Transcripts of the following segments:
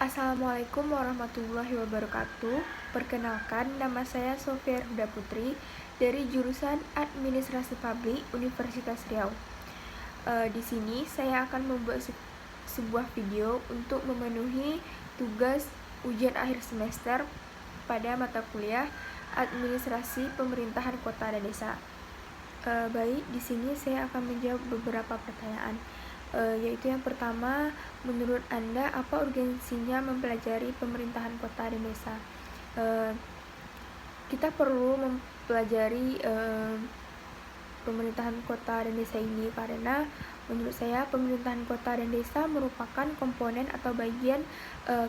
Assalamualaikum warahmatullahi wabarakatuh. Perkenalkan, nama saya Sofia Huda Putri dari jurusan Administrasi Publik Universitas Riau. Di sini saya akan membuat sebuah video untuk memenuhi tugas ujian akhir semester pada mata kuliah Administrasi Pemerintahan Kota dan Desa. Baik, di sini saya akan menjawab beberapa pertanyaan. Yaitu yang pertama, menurut Anda apa urgensinya mempelajari pemerintahan kota dan desa? Kita perlu mempelajari pemerintahan kota dan desa ini karena menurut saya pemerintahan kota dan desa merupakan komponen atau bagian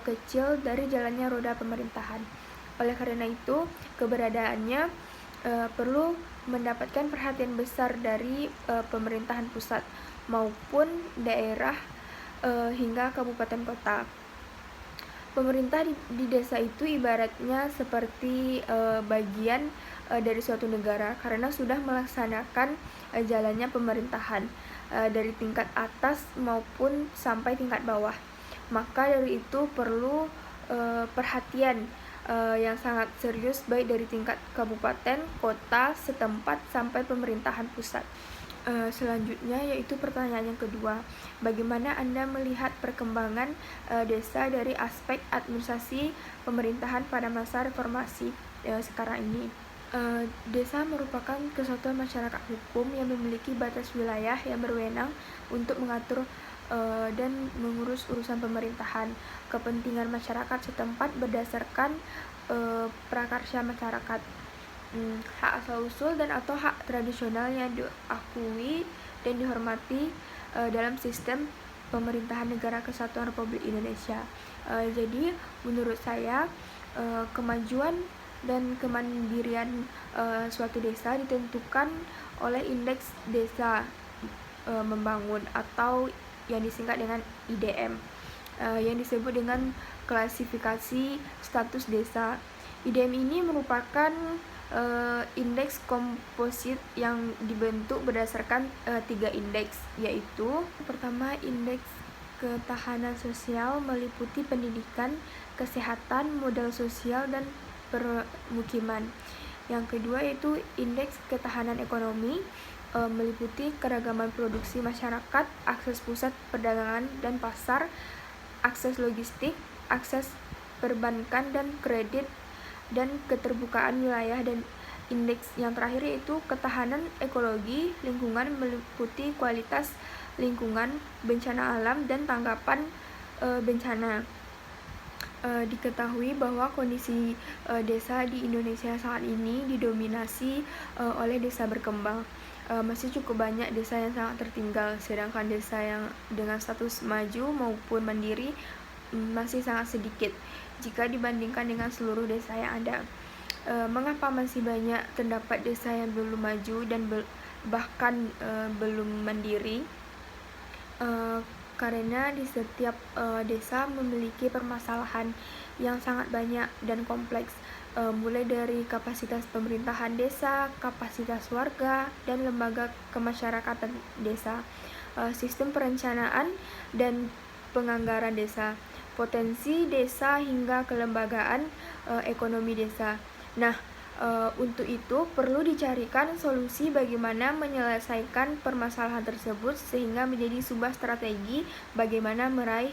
kecil dari jalannya roda pemerintahan. Oleh karena itu, keberadaannya perlu mendapatkan perhatian besar dari pemerintahan pusat maupun daerah hingga kabupaten kota. Pemerintah di desa itu ibaratnya seperti bagian dari suatu negara karena sudah melaksanakan jalannya pemerintahan dari tingkat atas maupun sampai tingkat bawah. Maka dari itu perlu perhatian yang sangat serius baik dari tingkat kabupaten, kota, setempat sampai pemerintahan pusat. Selanjutnya yaitu pertanyaan yang kedua, bagaimana Anda melihat perkembangan desa dari aspek administrasi pemerintahan pada masa reformasi sekarang ini? Desa merupakan kesatuan masyarakat hukum yang memiliki batas wilayah yang berwenang untuk mengatur dan mengurus urusan pemerintahan kepentingan masyarakat setempat berdasarkan prakarya masyarakat, hak asal-usul dan atau hak tradisional yang diakui dan dihormati dalam sistem pemerintahan Negara Kesatuan Republik Indonesia. Jadi menurut saya kemajuan dan kemandirian suatu desa ditentukan oleh indeks desa membangun atau yang disingkat dengan IDM, yang disebut dengan klasifikasi status desa. IDM ini merupakan indeks komposit yang dibentuk berdasarkan 3 indeks, yaitu pertama indeks ketahanan sosial meliputi pendidikan, kesehatan, modal sosial, dan permukiman. Yang kedua yaitu indeks ketahanan ekonomi meliputi keragaman produksi masyarakat, akses pusat perdagangan dan pasar, akses logistik, akses perbankan dan kredit, dan keterbukaan wilayah. Dan indeks yang terakhir yaitu ketahanan ekologi lingkungan meliputi kualitas lingkungan, bencana alam, dan tanggapan bencana. Diketahui bahwa kondisi desa di Indonesia saat ini didominasi oleh desa berkembang. Masih cukup banyak desa yang sangat tertinggal, sedangkan desa yang dengan status maju maupun mandiri masih sangat sedikit jika dibandingkan dengan seluruh desa yang ada. Mengapa masih banyak terdapat desa yang belum maju dan bahkan belum mandiri? Karena di setiap desa memiliki permasalahan yang sangat banyak dan kompleks, mulai dari kapasitas pemerintahan desa, kapasitas warga, dan lembaga kemasyarakatan desa, sistem perencanaan dan penganggaran desa, potensi desa, hingga kelembagaan ekonomi desa. Nah, untuk itu perlu dicarikan solusi bagaimana menyelesaikan permasalahan tersebut sehingga menjadi sebuah strategi bagaimana meraih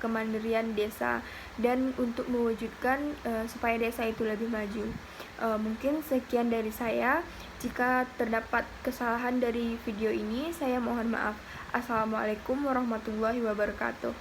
kemandirian desa dan untuk mewujudkan supaya desa itu lebih maju. Mungkin sekian dari saya. Jika terdapat kesalahan dari video ini, saya mohon maaf. Assalamualaikum warahmatullahi wabarakatuh.